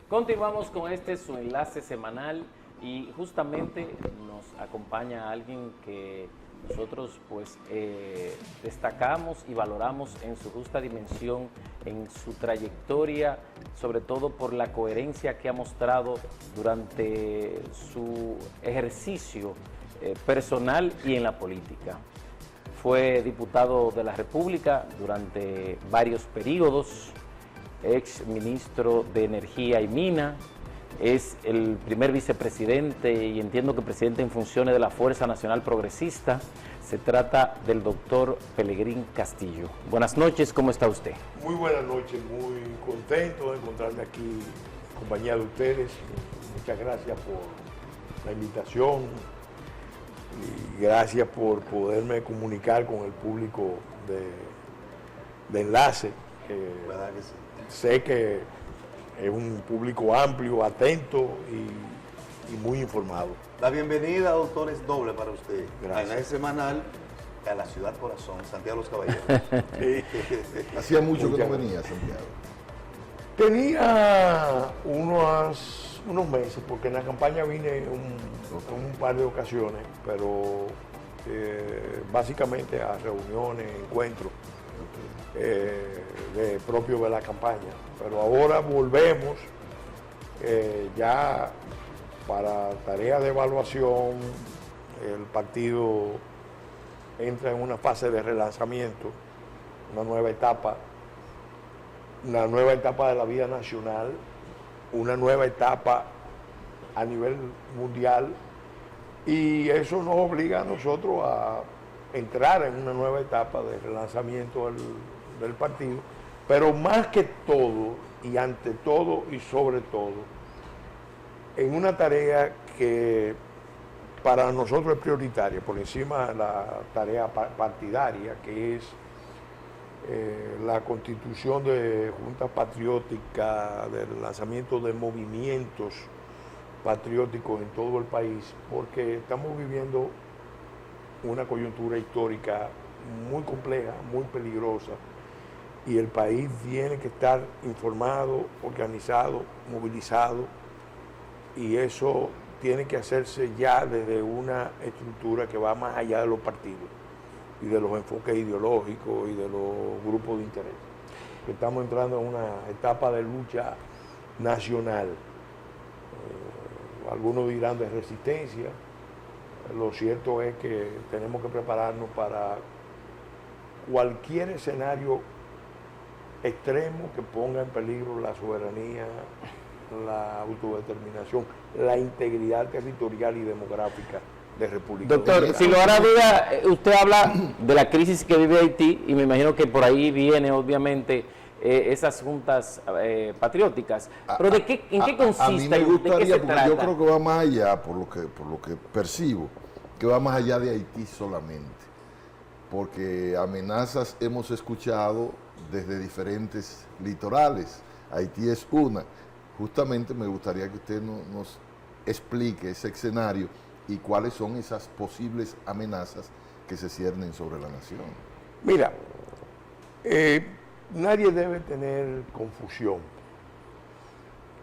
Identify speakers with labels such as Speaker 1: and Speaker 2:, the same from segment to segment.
Speaker 1: Continuamos con su enlace semanal y justamente nos acompaña alguien que nosotros destacamos y valoramos en su justa dimensión, en su trayectoria, sobre todo por la coherencia que ha mostrado durante su ejercicio personal y en la política. Fue diputado de la República durante varios periodos, ex ministro de Energía y Mina, es el primer vicepresidente y entiendo que presidente en funciones de la Fuerza Nacional Progresista. Se trata del doctor Pelegrín Castillo. Buenas noches, ¿cómo está usted?
Speaker 2: Muy buenas noches, muy contento de encontrarme aquí en compañía de ustedes. Muchas gracias por la invitación y gracias por poderme comunicar con el público de Enlace.
Speaker 3: ¿Verdad que sí?
Speaker 2: Sé que es un público amplio, atento y muy informado.
Speaker 3: La bienvenida, doctor, es doble para usted.
Speaker 2: Gracias.
Speaker 3: A Enlace Semanal, a la ciudad corazón, Santiago de los Caballeros.
Speaker 4: Hacía mucho que no
Speaker 2: Muchas
Speaker 4: venía, Santiago.
Speaker 2: Tenía unos meses, porque en la campaña vine un par de ocasiones, pero básicamente a reuniones, encuentros propios de la campaña. Pero ahora volvemos ya para tareas de evaluación. El partido entra en una fase de relanzamiento, una nueva etapa de la vida nacional, una nueva etapa a nivel mundial, y eso nos obliga a nosotros a entrar en una nueva etapa de relanzamiento del partido, pero más que todo y ante todo y sobre todo, en una tarea que para nosotros es prioritaria, por encima de la tarea partidaria, que es la constitución de juntas patrióticas, del lanzamiento de movimientos patrióticos en todo el país, porque estamos viviendo una coyuntura histórica muy compleja, muy peligrosa, y el país tiene que estar informado, organizado, movilizado, y eso tiene que hacerse ya desde una estructura que va más allá de los partidos y de los enfoques ideológicos y de los grupos de interés. Estamos entrando en una etapa de lucha nacional. Algunos dirán de resistencia. Lo cierto es que tenemos que prepararnos para cualquier escenario extremo que ponga en peligro la soberanía, la autodeterminación, la integridad territorial y demográfica de República
Speaker 1: Doctor,
Speaker 2: Dominicana.
Speaker 1: sin lugar a duda, usted habla de la crisis que vive Haití y me imagino que por ahí viene obviamente esas juntas patrióticas. Pero ¿en qué consiste?
Speaker 4: A mí me
Speaker 1: ¿De qué
Speaker 4: gustaría,
Speaker 1: se
Speaker 4: porque
Speaker 1: trata?
Speaker 4: yo creo que va más allá, por lo que percibo, que va más allá de Haití solamente. Porque amenazas hemos escuchado desde diferentes litorales. Haití es una. Justamente me gustaría que usted nos explique ese escenario y cuáles son esas posibles amenazas que se ciernen sobre la nación.
Speaker 2: Mira, nadie debe tener confusión.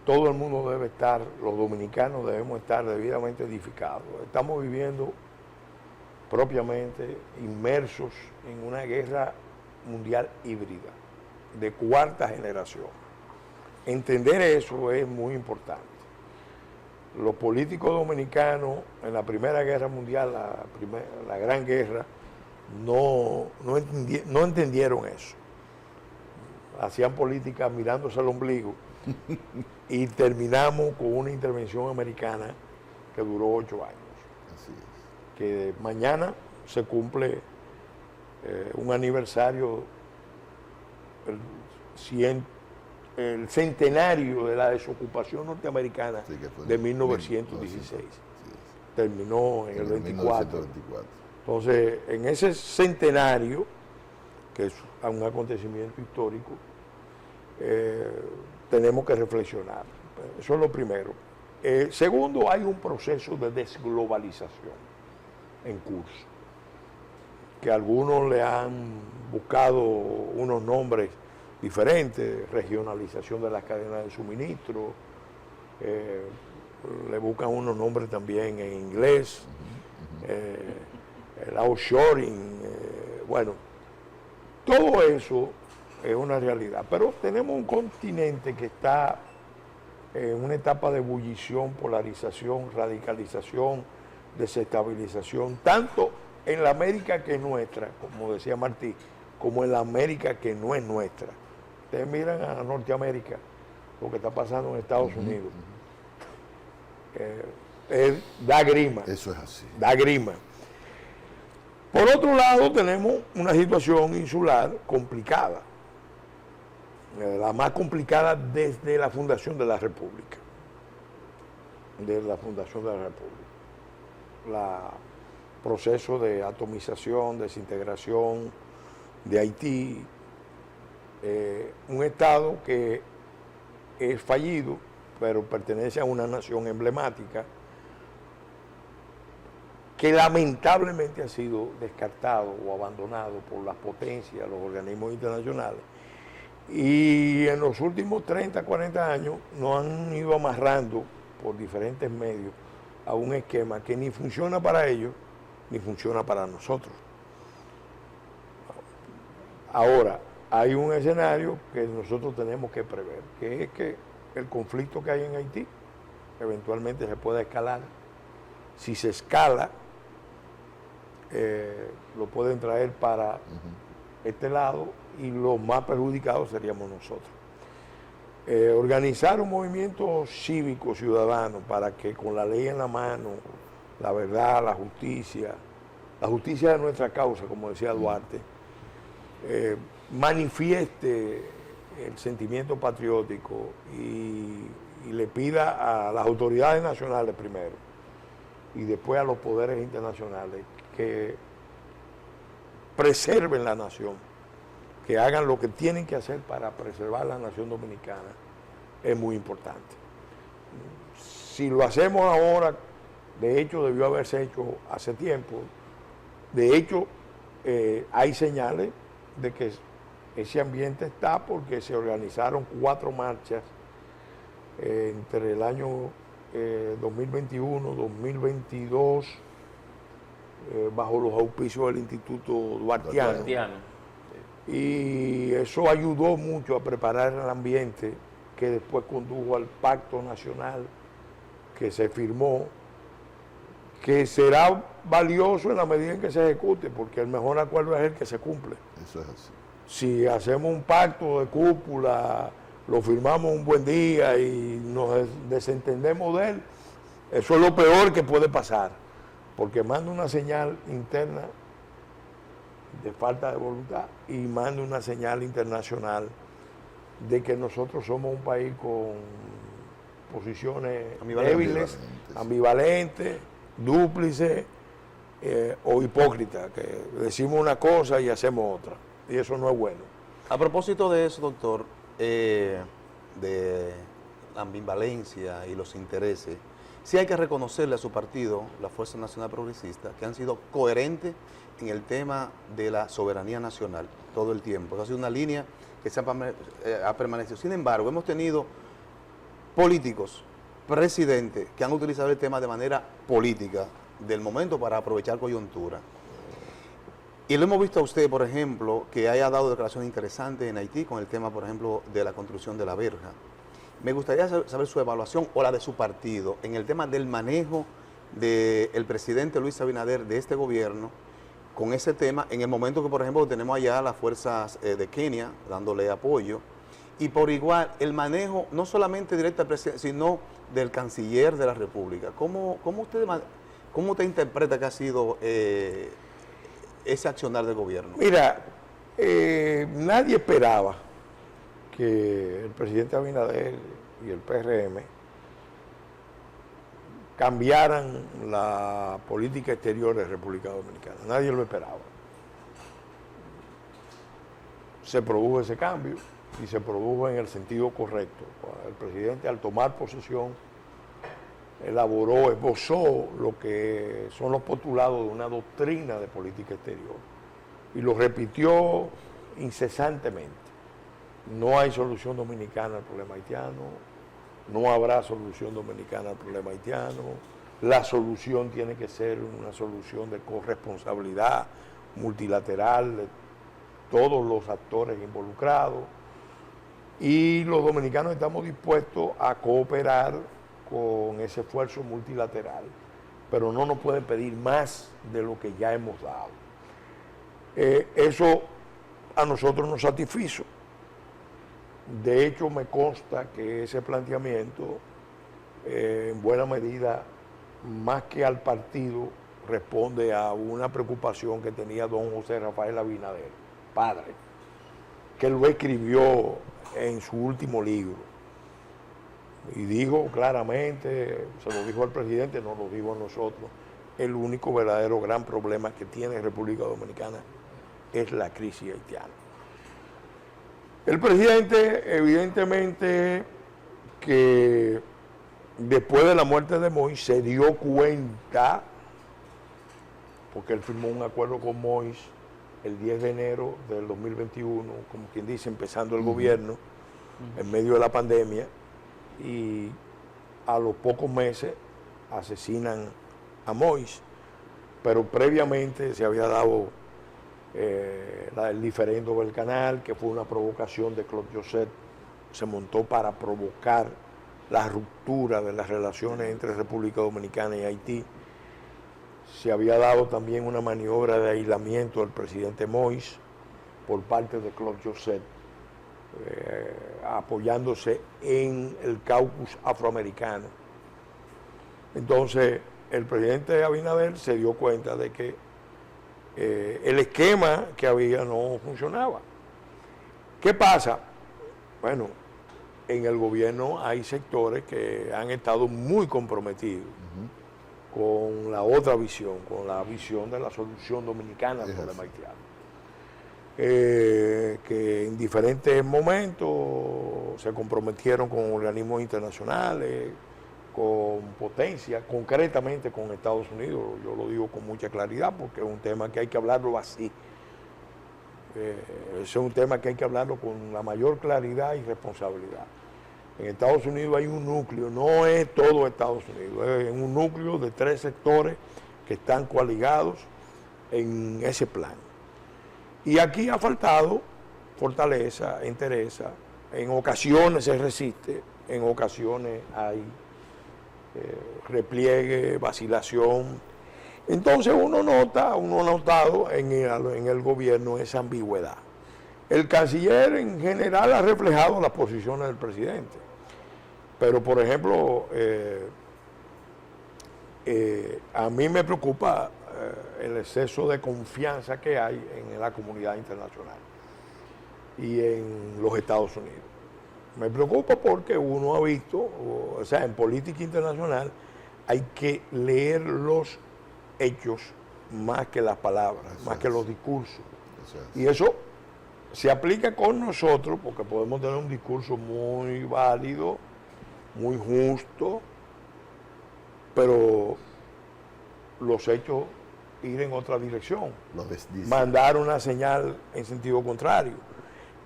Speaker 2: Todo el mundo debe estar, los dominicanos debemos estar debidamente edificados. Estamos viviendo propiamente inmersos en una guerra mundial híbrida, de cuarta generación. Entender eso es muy importante. Los políticos dominicanos en la Primera Guerra Mundial, la Gran Guerra, no entendieron eso. Hacían política mirándose al ombligo y terminamos con una intervención americana que duró 8 años.
Speaker 4: Así es.
Speaker 2: Que mañana se cumple un aniversario, el centenario de la desocupación norteamericana,
Speaker 4: Sí, que fue
Speaker 2: de 1916. Terminó en el 24.
Speaker 4: 1924.
Speaker 2: Entonces, en ese centenario, que es un acontecimiento histórico, tenemos que reflexionar. Eso es lo primero. Segundo, hay un proceso de desglobalización en curso, que algunos le han buscado unos nombres diferentes: regionalización de las cadenas de suministro, le buscan unos nombres también en inglés, el offshoring, bueno, todo eso es una realidad. Pero tenemos un continente que está en una etapa de ebullición, polarización, radicalización, desestabilización, tanto en la América que es nuestra, como decía Martí, como en la América que no es nuestra. Ustedes miran a Norteamérica, lo que está pasando en Estados Unidos. Da grima.
Speaker 4: Eso es así.
Speaker 2: Da grima. Por otro lado, tenemos una situación insular complicada. La más complicada desde la fundación de la República. Desde la fundación de la República. Proceso de atomización, desintegración de Haití. Un Estado que es fallido, pero pertenece a una nación emblemática que lamentablemente ha sido descartado o abandonado por las potencias, los organismos internacionales. Y en los últimos 30, 40 años nos han ido amarrando por diferentes medios a un esquema que ni funciona para ellos, ni funciona para nosotros. Ahora, hay un escenario que nosotros tenemos que prever, que es que el conflicto que hay en Haití eventualmente se pueda escalar. Si se escala, lo pueden traer para este lado y los más perjudicados seríamos nosotros. Organizar un movimiento cívico ciudadano para que con la ley en la mano, la verdad, la justicia de nuestra causa, como decía Duarte, manifieste el sentimiento patriótico y le pida a las autoridades nacionales primero y después a los poderes internacionales que preserven la nación, que hagan lo que tienen que hacer para preservar la nación dominicana, es muy importante. Si lo hacemos ahora, de hecho debió haberse hecho hace tiempo, de hecho hay señales de que ese ambiente está porque se organizaron 4 marchas entre el año 2021, 2022, bajo los auspicios del Instituto Duartiano. Y eso ayudó mucho a preparar el ambiente que después condujo al Pacto Nacional que se firmó, que será valioso en la medida en que se ejecute, porque el mejor acuerdo es el que se cumple.
Speaker 4: Eso es así.
Speaker 2: Si hacemos un pacto de cúpula, lo firmamos un buen día y nos desentendemos de él, eso es lo peor que puede pasar, porque manda una señal interna de falta de voluntad y manda una señal internacional de que nosotros somos un país con posiciones débiles, ambivalentes, dúplices o hipócritas, que decimos una cosa y hacemos otra, y eso no es bueno.
Speaker 3: A propósito de eso, doctor, de la ambivalencia y los intereses, sí hay que reconocerle a su partido, la Fuerza Nacional Progresista, que han sido coherentes en el tema de la soberanía nacional todo el tiempo. Esa ha sido una línea que ha permanecido. Sin embargo, hemos tenido políticos, presidentes, que han utilizado el tema de manera política del momento para aprovechar coyuntura. Y lo hemos visto a usted, por ejemplo, que haya dado declaraciones interesantes en Haití con el tema, por ejemplo, de la construcción de la verja. Me gustaría saber su evaluación o la de su partido en el tema del manejo del presidente Luis Abinader de este gobierno con ese tema, en el momento que, por ejemplo, tenemos allá las fuerzas de Kenia dándole apoyo, y por igual el manejo no solamente directo al presidente, sino del canciller de la República. ¿Cómo usted interpreta que ha sido ese accionar del gobierno?
Speaker 2: Mira, nadie esperaba que el presidente Abinader y el PRM cambiaran la política exterior de República Dominicana. Nadie lo esperaba. Se produjo ese cambio y se produjo en el sentido correcto. El presidente, al tomar posesión, elaboró, esbozó lo que son los postulados de una doctrina de política exterior y lo repitió incesantemente. No hay solución dominicana al problema haitiano, no habrá solución dominicana al problema haitiano. La solución tiene que ser una solución de corresponsabilidad multilateral de todos los actores involucrados. Y los dominicanos estamos dispuestos a cooperar con ese esfuerzo multilateral, pero no nos pueden pedir más de lo que ya hemos dado. Eso a nosotros nos satisfizo. De hecho, me consta que ese planteamiento, en buena medida, más que al partido, responde a una preocupación que tenía don José Rafael Abinader, padre, que lo escribió en su último libro. Y dijo claramente, se lo dijo al presidente, nos lo dijo a nosotros, el único verdadero gran problema que tiene República Dominicana es la crisis haitiana. El presidente, evidentemente, que después de la muerte de Moïse se dio cuenta, porque él firmó un acuerdo con Moïse el 10 de enero del 2021, como quien dice, empezando el gobierno, en medio de la pandemia, y a los pocos meses asesinan a Moïse, pero previamente se había dado el diferendo del canal, que fue una provocación de Claude Joseph, se montó para provocar la ruptura de las relaciones entre República Dominicana y Haití. Se había dado también una maniobra de aislamiento del presidente Moïse por parte de Claude Joseph, apoyándose en el caucus afroamericano. Entonces, el presidente Abinader se dio cuenta de que el esquema que había no funcionaba. ¿Qué pasa? Bueno, en el gobierno hay sectores que han estado muy comprometidos con la otra visión, con la visión de la solución dominicana al problema haitiano. Que en diferentes momentos se comprometieron con organismos internacionales, con potencia, concretamente con Estados Unidos. Yo lo digo con mucha claridad porque es un tema que hay que hablarlo así. Es un tema que hay que hablarlo con la mayor claridad y responsabilidad. En Estados Unidos hay un núcleo, no es todo Estados Unidos, es un núcleo de 3 sectores que están coaligados en ese plan. Y aquí ha faltado fortaleza, entereza, en ocasiones se resiste, en ocasiones hay repliegue, vacilación. Entonces uno ha notado en el gobierno esa ambigüedad. El canciller en general ha reflejado las posiciones del presidente, pero por ejemplo, a mí me preocupa el exceso de confianza que hay en la comunidad internacional y en los Estados Unidos. Me preocupa porque uno ha visto, o sea, en política internacional hay que leer los hechos más que las palabras, más que los discursos. Y eso se aplica con nosotros porque podemos tener un discurso muy válido, muy justo, pero los hechos ir en otra dirección, mandar una señal en sentido contrario.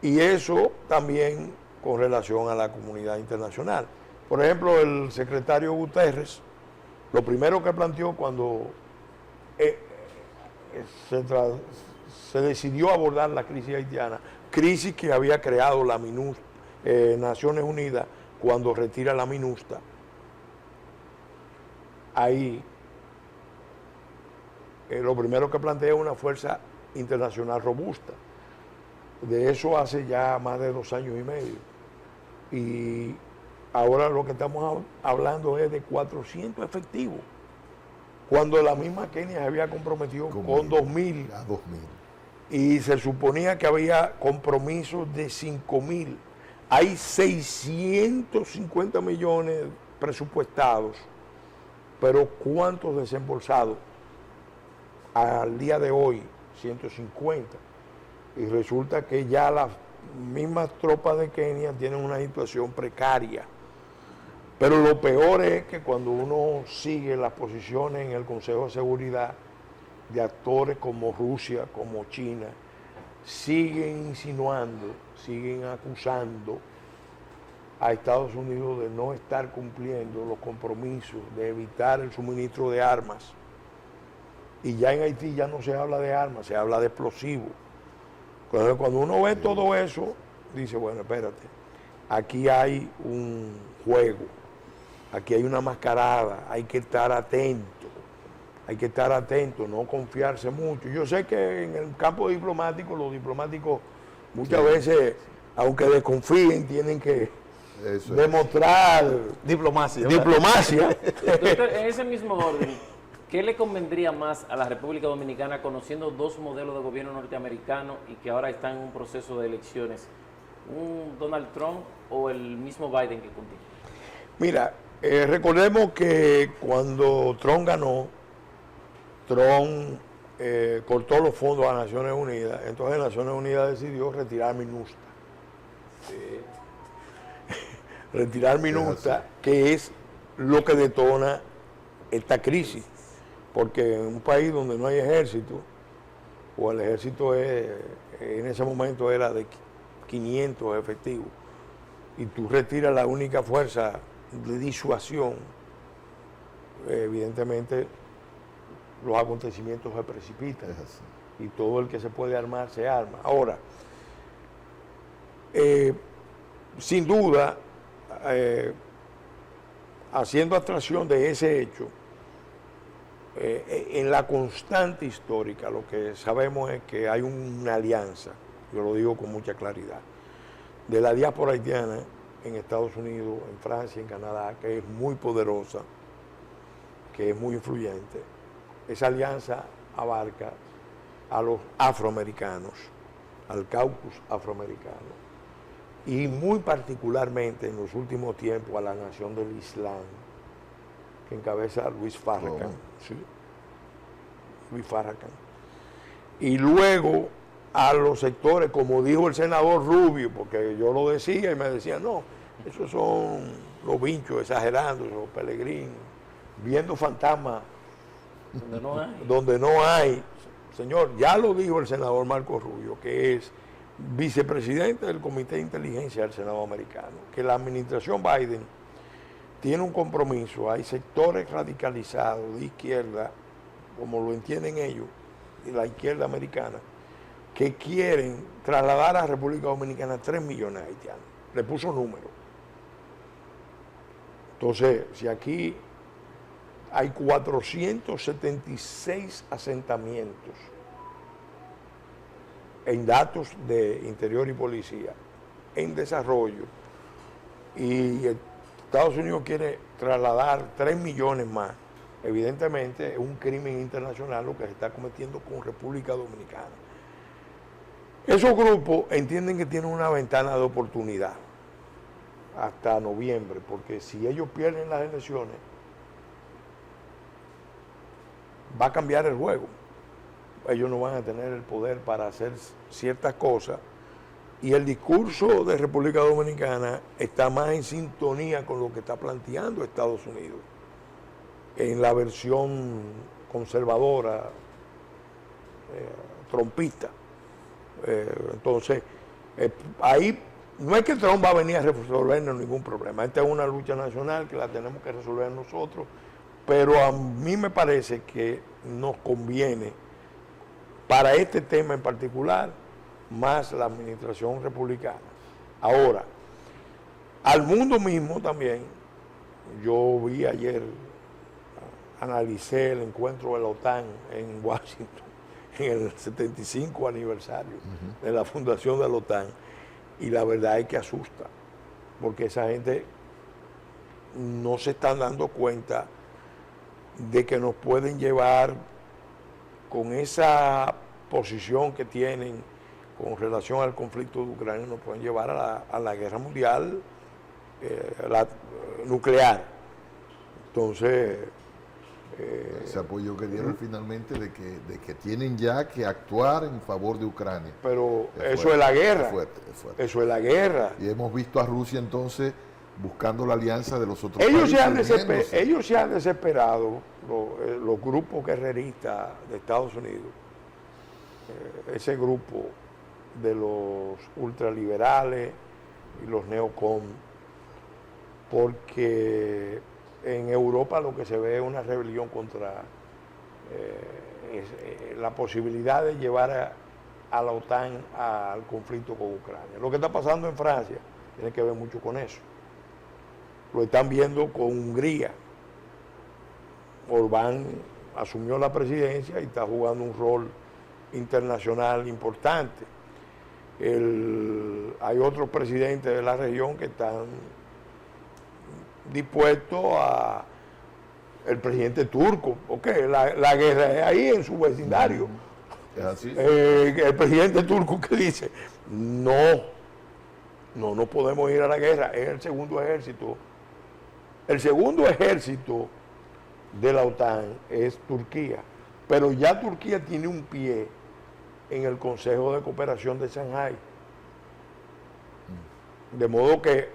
Speaker 2: Y eso también con relación a la comunidad internacional. Por ejemplo, el secretario Guterres, lo primero que planteó cuando se decidió abordar la crisis haitiana, crisis que había creado la Naciones Unidas cuando retira la MINUSTA, ahí lo primero que plantea es una fuerza internacional robusta. De eso hace ya más de 2 años y medio. Y ahora lo que estamos hablando es de 400 efectivos, cuando la misma Kenia se había comprometido con 2.000. Y se suponía que había compromisos de 5.000. Hay 650 millones presupuestados, pero ¿cuántos desembolsados? Al día de hoy, 150. Y resulta que ya las mismas tropas de Kenia tienen una situación precaria. Pero lo peor es que cuando uno sigue las posiciones en el Consejo de Seguridad de actores como Rusia, como China, siguen insinuando, siguen acusando a Estados Unidos de no estar cumpliendo los compromisos, de evitar el suministro de armas. Y ya en Haití ya no se habla de armas, se habla de explosivos. Entonces, cuando uno ve todo eso, dice, bueno, espérate, aquí hay un juego, aquí hay una mascarada, hay que estar atento, no confiarse mucho. Yo sé que en el campo diplomático, los diplomáticos muchas veces, aunque desconfíen, tienen que demostrar
Speaker 3: diplomacia.
Speaker 1: Doctor, en ese mismo orden, ¿qué le convendría más a la República Dominicana conociendo dos modelos de gobierno norteamericano y que ahora están en un proceso de elecciones? ¿Un Donald Trump o el mismo Biden que continúa?
Speaker 2: Mira, recordemos que cuando Trump ganó, Trump cortó los fondos a Naciones Unidas, entonces Naciones Unidas decidió retirar MINUSTA. Retirar MINUSTA, que es lo que detona esta crisis, porque en un país donde no hay ejército, o el ejército en ese momento era de 500 efectivos, y tú retiras la única fuerza de disuasión, evidentemente los acontecimientos se precipitan y todo el que se puede armar se arma. Ahora, sin duda, haciendo abstracción de ese hecho, en la constante histórica lo que sabemos es que hay una alianza, yo lo digo con mucha claridad, de la diáspora haitiana en Estados Unidos, en Francia, en Canadá, que es muy poderosa, que es muy influyente. Esa alianza abarca a los afroamericanos, al caucus afroamericano, y muy particularmente en los últimos tiempos a la nación del Islam, que encabeza Luis Farrakhan. ¿Sí? Luis Farrakhan. Y luego a los sectores, como dijo el senador Rubio, porque yo lo decía y me decía, no, esos son los vinchos exagerando, los peregrinos, viendo fantasmas donde no hay. Señor, ya lo dijo el senador Marco Rubio, que es vicepresidente del Comité de Inteligencia del Senado americano, que la administración Biden tiene un compromiso. Hay sectores radicalizados de izquierda, como lo entienden ellos, y la izquierda americana, que quieren trasladar a la República Dominicana 3 millones de haitianos. Le puso número. Entonces, si aquí hay 476 asentamientos en datos de Interior y Policía en desarrollo, y Estados Unidos quiere trasladar 3 millones más, evidentemente es un crimen internacional lo que se está cometiendo con República Dominicana. Esos grupos entienden que tienen una ventana de oportunidad hasta noviembre, porque si ellos pierden las elecciones, va a cambiar el juego. Ellos no van a tener el poder para hacer ciertas cosas, y el discurso de República Dominicana está más en sintonía con lo que está planteando Estados Unidos en la versión conservadora, trumpista. Entonces, ahí no es que Trump va a venir a resolvernos ningún problema. Esta es una lucha nacional que la tenemos que resolver nosotros, pero a mí me parece que nos conviene, para este tema en particular, más la administración republicana. Ahora, al mundo mismo también, yo vi ayer, analicé el encuentro de la OTAN en Washington, en el 75 aniversario de la fundación de la OTAN, y la verdad es que asusta, porque esa gente no se están dando cuenta de que nos pueden llevar con esa posición que tienen con relación al conflicto de Ucrania, nos pueden llevar a la guerra mundial nuclear. Entonces,
Speaker 4: ese apoyo que dieron finalmente de que tienen ya que actuar en favor de Ucrania.
Speaker 2: Pero eso es la guerra.
Speaker 4: Es fuerte.
Speaker 2: Eso es la guerra.
Speaker 4: Y hemos visto a Rusia entonces buscando la alianza de los otros
Speaker 2: ellos
Speaker 4: países.
Speaker 2: Ellos se han desesperado, los grupos guerreristas de Estados Unidos, ese grupo de los ultraliberales y los neocon, porque en Europa lo que se ve es una rebelión contra la posibilidad de llevar a la OTAN al conflicto con Ucrania. Lo que está pasando en Francia tiene que ver mucho con eso. Lo están viendo con Hungría. Orbán asumió la presidencia y está jugando un rol internacional importante. Hay otros presidentes de la región que están dispuestos a... El presidente turco, la guerra es ahí en su vecindario.
Speaker 4: ¿Es así?
Speaker 2: El presidente turco que dice, no podemos ir a la guerra, es el segundo ejército. El segundo ejército de la OTAN es Turquía, pero ya Turquía tiene un pie en el Consejo de Cooperación de Shanghái. De modo que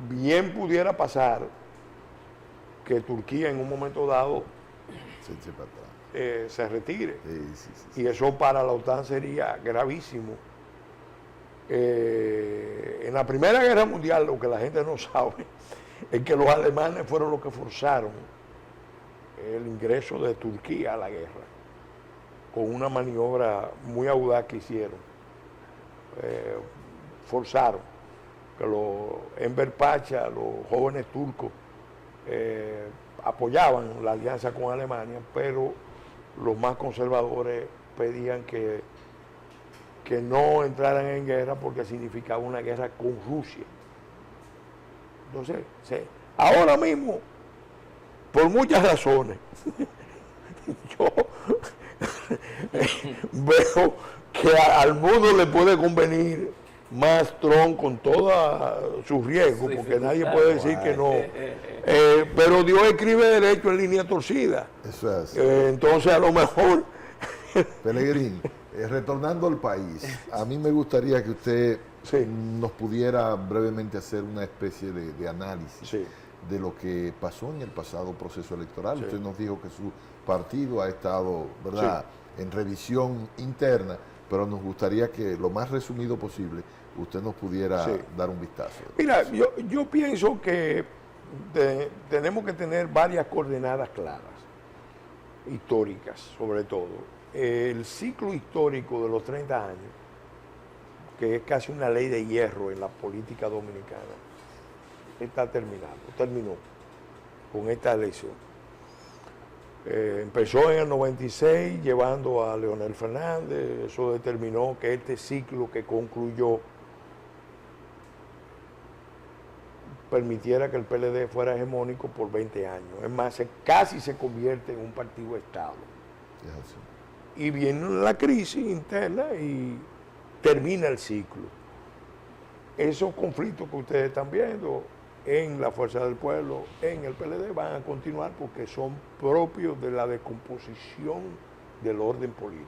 Speaker 2: bien pudiera pasar que Turquía en un momento dado se retire. Y eso para la OTAN sería gravísimo. En la Primera Guerra Mundial, lo que la gente no sabe es que los alemanes fueron los que forzaron el ingreso de Turquía a la guerra, con una maniobra muy audaz que hicieron. Forzaron que Enver Pacha, los jóvenes turcos, apoyaban la alianza con Alemania, pero los más conservadores pedían que no entraran en guerra porque significaba una guerra con Rusia. Entonces, ahora mismo, por muchas razones, yo veo que al mundo le puede convenir más Trump con todos sus riesgos, porque nadie puede decir que no. Pero Dios escribe derecho en línea torcida.
Speaker 4: Eso es.
Speaker 2: Entonces, a lo mejor...
Speaker 4: Pelegrín, retornando al país, a mí me gustaría que usted nos pudiera brevemente hacer una especie de análisis de lo que pasó en el pasado proceso electoral. Usted nos dijo que su partido ha estado, ¿verdad?, en revisión interna, pero nos gustaría que lo más resumido posible usted nos pudiera dar un vistazo.
Speaker 2: Mira, yo pienso que tenemos que tener varias coordenadas claras, históricas sobre todo. El ciclo histórico de los 30 años, que es casi una ley de hierro en la política dominicana, terminó con esta elección. Empezó en el 96 llevando a Leonel Fernández, eso determinó que este ciclo que concluyó permitiera que el PLD fuera hegemónico por 20 años. Es más, casi se convierte en un partido Estado. Y viene la crisis interna y termina el ciclo. Esos conflictos que ustedes están viendo en la Fuerza del Pueblo, en el PLD, van a continuar porque son propios de la descomposición del orden político.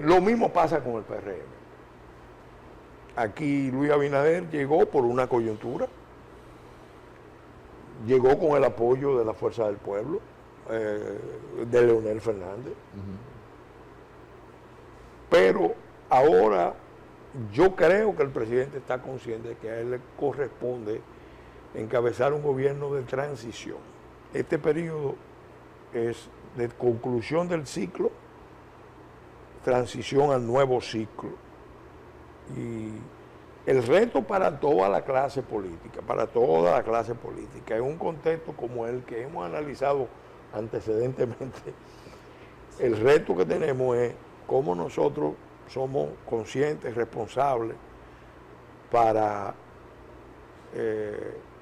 Speaker 2: Lo mismo pasa con el PRM. Aquí Luis Abinader llegó por una coyuntura, llegó con el apoyo de la Fuerza del Pueblo, de Leonel Fernández. Pero ahora yo creo que el presidente está consciente de que a él le corresponde encabezar un gobierno de transición. Este periodo es de conclusión del ciclo, transición al nuevo ciclo. Y el reto para toda la clase política, en un contexto como el que hemos analizado antecedentemente, el reto que tenemos es cómo nosotros somos conscientes, responsables, para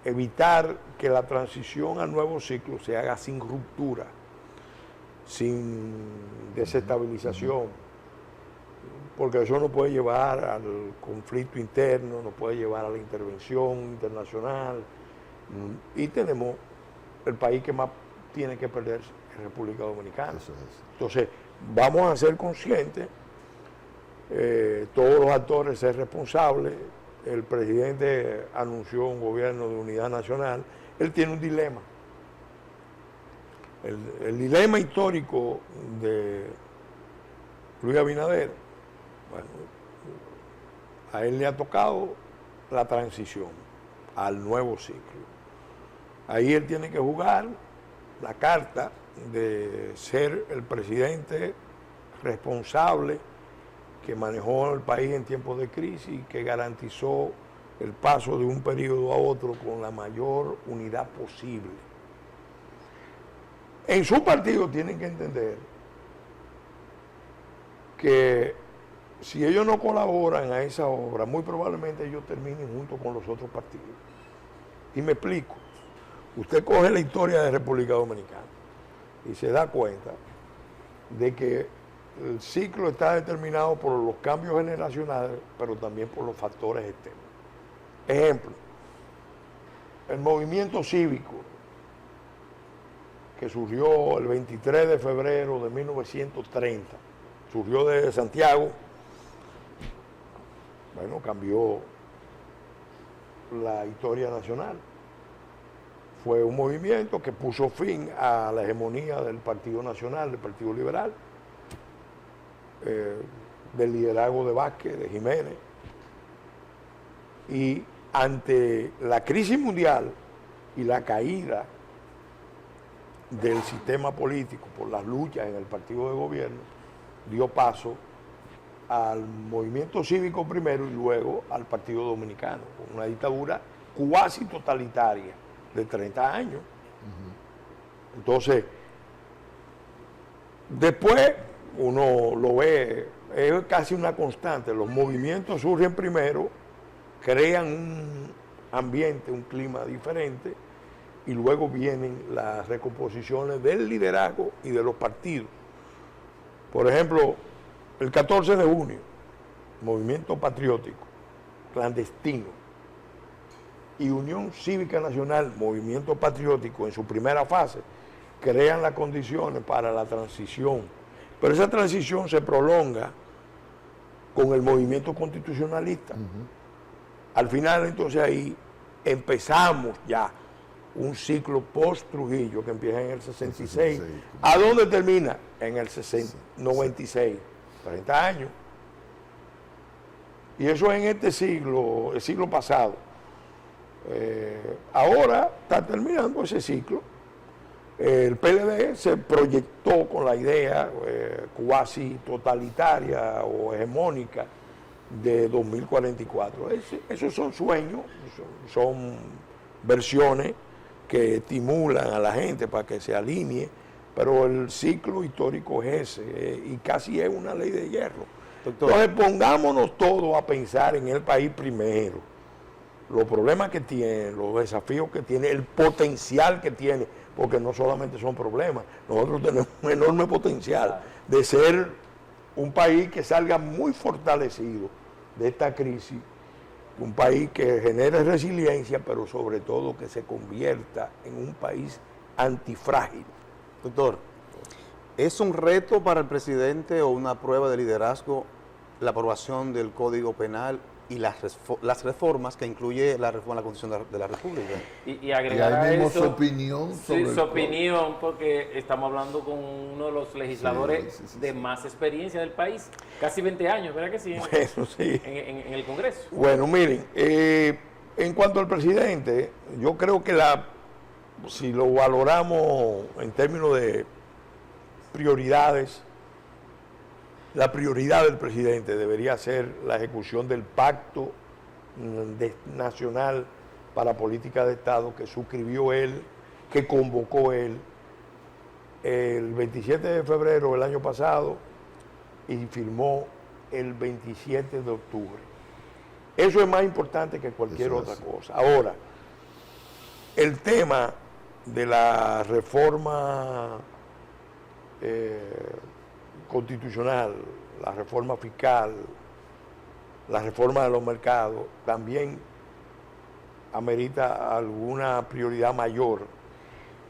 Speaker 2: evitar que la transición al nuevo ciclo se haga sin ruptura, sin desestabilización, porque eso nos puede llevar al conflicto interno, nos puede llevar a la intervención internacional, y tenemos el país que más tiene que perder en República Dominicana. Entonces, vamos a ser conscientes, todos los actores ser responsables. El presidente anunció un gobierno de unidad nacional. Él tiene un dilema. El dilema histórico de Luis Abinader, bueno, a él le ha tocado la transición. al nuevo ciclo. Ahí él tiene que jugar la carta de ser el presidente responsable que manejó el país en tiempos de crisis y que garantizó el paso de un periodo a otro con la mayor unidad posible. En su partido tienen que entender que si ellos no colaboran a esa obra, muy probablemente ellos terminen junto con los otros partidos. Y me explico. Usted coge la historia de República Dominicana y se da cuenta de que el ciclo está determinado por los cambios generacionales, pero también por los factores externos. Ejemplo, el movimiento cívico que surgió el 23 de febrero de 1930, surgió de Santiago, bueno, cambió la historia nacional. Fue un movimiento que puso fin a la hegemonía del Partido Nacional, del Partido Liberal, del liderazgo de Vázquez, de Jiménez. Y ante la crisis mundial y la caída del sistema político por las luchas en el partido de gobierno, dio paso al movimiento cívico primero y luego al Partido Dominicano, con una dictadura cuasi totalitaria de 30 años. Entonces, después uno lo ve, es casi una constante, los movimientos surgen primero, crean un ambiente, un clima diferente, y luego vienen las recomposiciones del liderazgo y de los partidos. Por ejemplo, el 14 de junio, movimiento patriótico, clandestino, y Unión Cívica Nacional, movimiento patriótico, en su primera fase, crean las condiciones para la transición. Pero esa transición se prolonga con el movimiento constitucionalista. Al final, entonces, ahí empezamos ya un ciclo post-Trujillo que empieza en el 66. ¿A dónde termina? En el 96, 30 años. Y eso en este siglo, el siglo pasado. Ahora está terminando ese ciclo. El PLD se proyectó con la idea cuasi totalitaria o hegemónica de 2044. Esos son sueños, son versiones que estimulan a la gente para que se alinee, pero el ciclo histórico es ese, y casi es una ley de hierro. Doctor. Entonces pongámonos todos a pensar en el país primero, los problemas que tiene, los desafíos que tiene, el potencial que tiene, porque no solamente son problemas, nosotros tenemos un enorme potencial de ser un país que salga muy fortalecido de esta crisis, un país que genere resiliencia, pero sobre todo que se convierta en un país antifrágil.
Speaker 3: Doctor, ¿es un reto para el presidente o una prueba de liderazgo la aprobación del Código Penal y las reformas que incluye la reforma a la Constitución de la República?
Speaker 4: Y agregar a eso su opinión sobre
Speaker 1: su opinión, porque estamos hablando con uno de los legisladores de más experiencia del país, casi 20 años, ¿verdad que sí?
Speaker 2: Bueno, sí.
Speaker 1: En el Congreso.
Speaker 2: Bueno, miren, en cuanto al presidente, yo creo que si lo valoramos en términos de prioridades, la prioridad del presidente debería ser la ejecución del Pacto Nacional para Política de Estado que suscribió él, que convocó él el 27 de febrero del año pasado y firmó el 27 de octubre. Eso es más importante que cualquier otra cosa. Ahora, el tema de la reforma constitucional, la reforma fiscal, la reforma de los mercados, también amerita alguna prioridad mayor.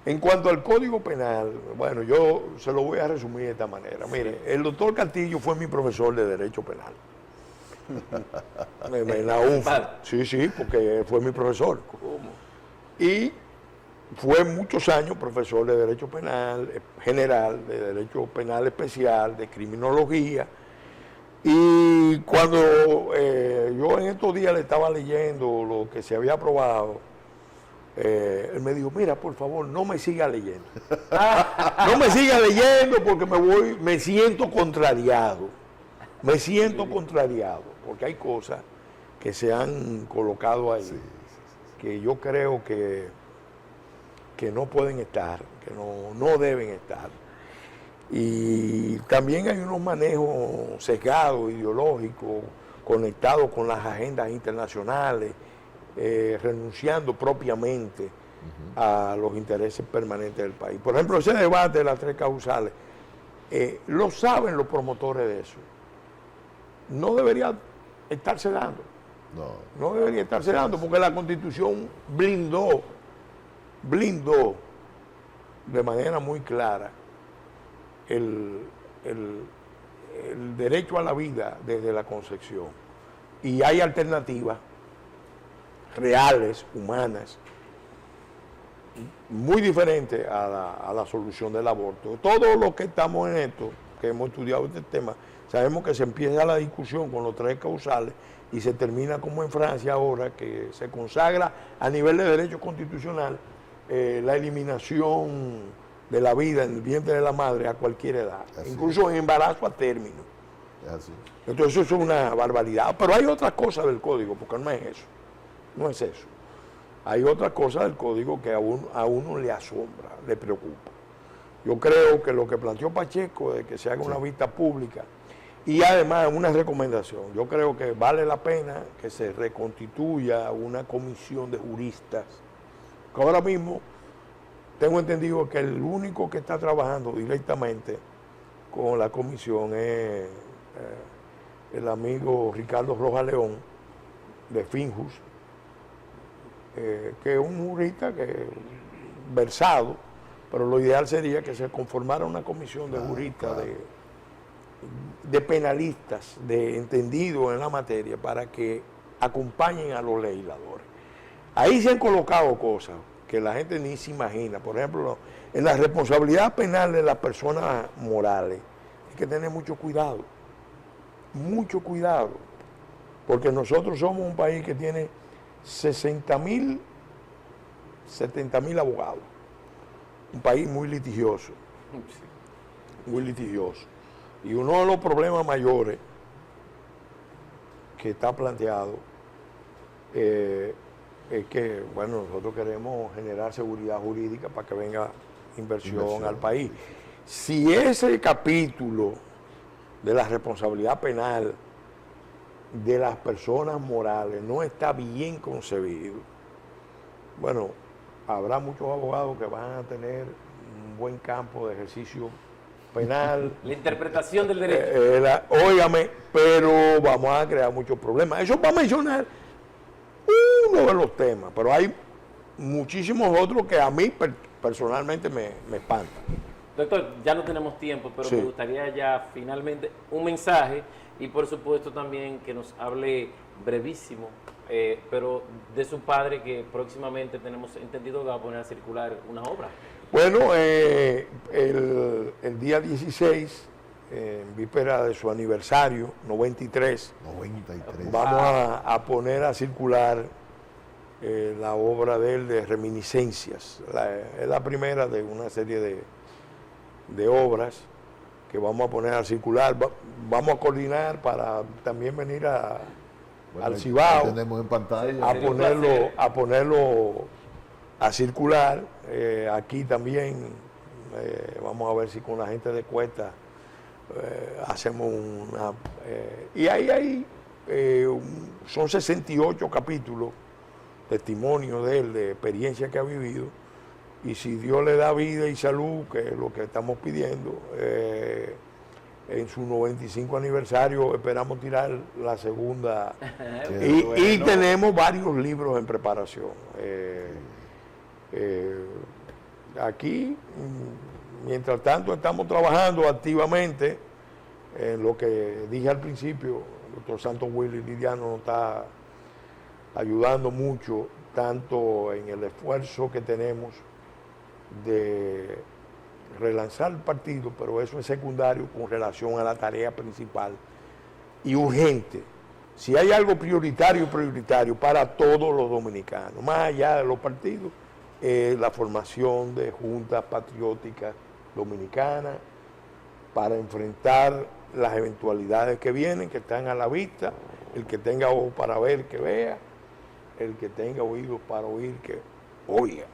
Speaker 2: En cuanto al Código Penal, bueno, yo se lo voy a resumir de esta manera. Mire, el doctor Castillo fue mi profesor de Derecho Penal. En la UNFA. Sí, porque fue mi profesor.
Speaker 1: ¿Cómo?
Speaker 2: Y fue muchos años profesor de Derecho Penal General, de Derecho Penal Especial, de Criminología, y Y cuando yo en estos días le estaba leyendo lo que se había aprobado, él me dijo, mira, por favor, no me siga leyendo. No me siga leyendo porque me siento contrariado. Me siento contrariado, porque hay cosas que se han colocado ahí, que yo creo que no pueden estar, que no deben estar. Y también hay unos manejos sesgados, ideológicos, conectados con las agendas internacionales, renunciando propiamente a los intereses permanentes del país. Por ejemplo, ese debate de las 3 causales, lo saben los promotores de eso. No debería estarse dando. No debería estarse dando, porque la Constitución blindó de manera muy clara el derecho a la vida desde la concepción. Y hay alternativas reales, humanas, muy diferentes a la solución del aborto. Todos los que estamos en esto, que hemos estudiado este tema, sabemos que se empieza la discusión con los 3 causales y se termina como en Francia ahora, que se consagra a nivel de derecho constitucional la eliminación de la vida en el vientre de la madre a cualquier edad, incluso en embarazo a término. Entonces eso es una barbaridad. Pero hay otras cosas del código, porque no es eso. No es eso. Hay otras cosas del código que a uno le asombra, le preocupa. Yo creo que lo que planteó Pacheco de que se haga una vista pública y además una recomendación, yo creo que vale la pena que se reconstituya una comisión de juristas, que ahora mismo tengo entendido que el único que está trabajando directamente con la comisión es el amigo Ricardo Rojas León de Finjus, que es un jurista versado, pero lo ideal sería que se conformara una comisión de juristas, de penalistas, de entendidos en la materia, para que acompañen a los legisladores. Ahí se han colocado cosas que la gente ni se imagina. Por ejemplo, en la responsabilidad penal de las personas morales hay que tener mucho cuidado, porque nosotros somos un país que tiene 60.000, 70.000 abogados, un país muy litigioso, y uno de los problemas mayores que está planteado es que, bueno, nosotros queremos generar seguridad jurídica para que venga inversión al país. Si ese capítulo de la responsabilidad penal de las personas morales no está bien concebido, bueno, habrá muchos abogados que van a tener un buen campo de ejercicio penal.
Speaker 1: La interpretación del derecho.
Speaker 2: Óigame, pero vamos a crear muchos problemas. Eso va a mencionar uno de los temas, pero hay muchísimos otros que a mí personalmente me espantan.
Speaker 1: Doctor, ya no tenemos tiempo, pero me gustaría ya finalmente un mensaje y por supuesto también que nos hable brevísimo, pero de su padre, que próximamente tenemos entendido que va a poner a circular una obra.
Speaker 2: Bueno, el día 16, en víspera de su aniversario, 93, vamos a poner a circular la obra de él de Reminiscencias. Es la primera de una serie de obras que vamos a poner a circular. Vamos a coordinar para también venir al Cibao,
Speaker 4: tenemos en pantalla,
Speaker 2: a ponerlo a circular. Aquí también vamos a ver si con la gente de Cuesta hacemos una... y ahí son 68 capítulos, testimonios de él, de experiencia que ha vivido, y si Dios le da vida y salud, que es lo que estamos pidiendo, en su 95 aniversario esperamos tirar la segunda, y tenemos varios libros en preparación. Aquí, mientras tanto, estamos trabajando activamente en lo que dije al principio. El doctor Santos Willy Lidiano nos está ayudando mucho, tanto en el esfuerzo que tenemos de relanzar el partido, pero eso es secundario con relación a la tarea principal y urgente. Si hay algo prioritario, prioritario para todos los dominicanos, más allá de los partidos, la formación de juntas patrióticas dominicanas para enfrentar las eventualidades que vienen, que están a la vista. El que tenga ojos para ver, que vea. El que tenga oídos para oír, que oiga.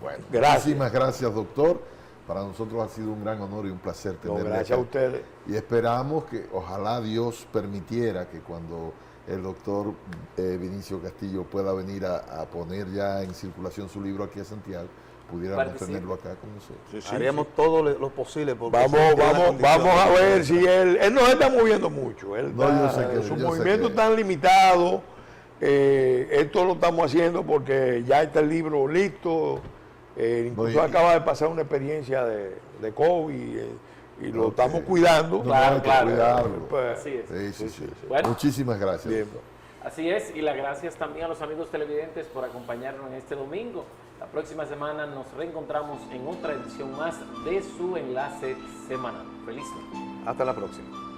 Speaker 4: Bueno,
Speaker 2: Gracias.
Speaker 4: muchísimas gracias, doctor. Para nosotros ha sido un gran honor y un placer
Speaker 2: No,
Speaker 4: tenerle
Speaker 2: gracias
Speaker 4: acá.
Speaker 2: a ustedes.
Speaker 4: Y esperamos que, ojalá Dios permitiera que cuando el doctor Vinicio Castillo pueda venir a poner ya en circulación su libro aquí a Santiago, pudiéramos
Speaker 1: Participe.
Speaker 4: tenerlo acá con nosotros.
Speaker 2: Sí, sí,
Speaker 3: Haríamos
Speaker 2: sí.
Speaker 3: todo lo posible porque
Speaker 2: Vamos a ver si él no se está moviendo mucho.
Speaker 4: No, yo sé que-
Speaker 2: sus
Speaker 4: yo sé
Speaker 2: movimientos
Speaker 4: que-
Speaker 2: están limitados. Esto lo estamos haciendo porque ya está el libro listo. Incluso
Speaker 4: No, y-
Speaker 2: acaba de pasar una experiencia de COVID y lo
Speaker 4: Ok.
Speaker 2: estamos cuidando.
Speaker 4: No,
Speaker 1: Claro,
Speaker 4: hay que
Speaker 1: claro.
Speaker 4: cuidarlo.
Speaker 2: Pues,
Speaker 1: Así es.
Speaker 4: Sí, sí, sí.
Speaker 1: Bueno.
Speaker 4: Muchísimas gracias.
Speaker 2: bien.
Speaker 4: doctor.
Speaker 1: Así es, y las gracias también a los amigos televidentes por acompañarnos en este domingo. La próxima semana nos reencontramos en otra edición más de su enlace semanal. Feliz noche.
Speaker 3: Hasta la próxima.